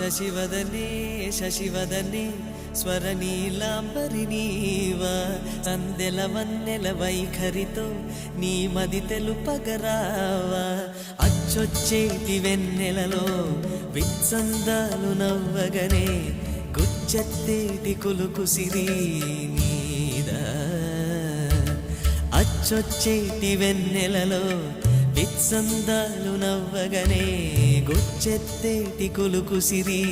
శశివదనే శశివదనే స్వరనీలాంబరి నీవా సందెల వన్నెల వైఖరితో నీ మది తెలుపగరావా అచ్చొచ్చేటి వెన్నెలలో విత్సందాలు నవ్వగనే గుచ్చెత్తేటి కులుకు సిరి నీదా అచ్చొచ్చేటి వెన్నెలలో విత్సందాలు నవ్వగనే గుచ్చెత్తేటి కులుకు సిరి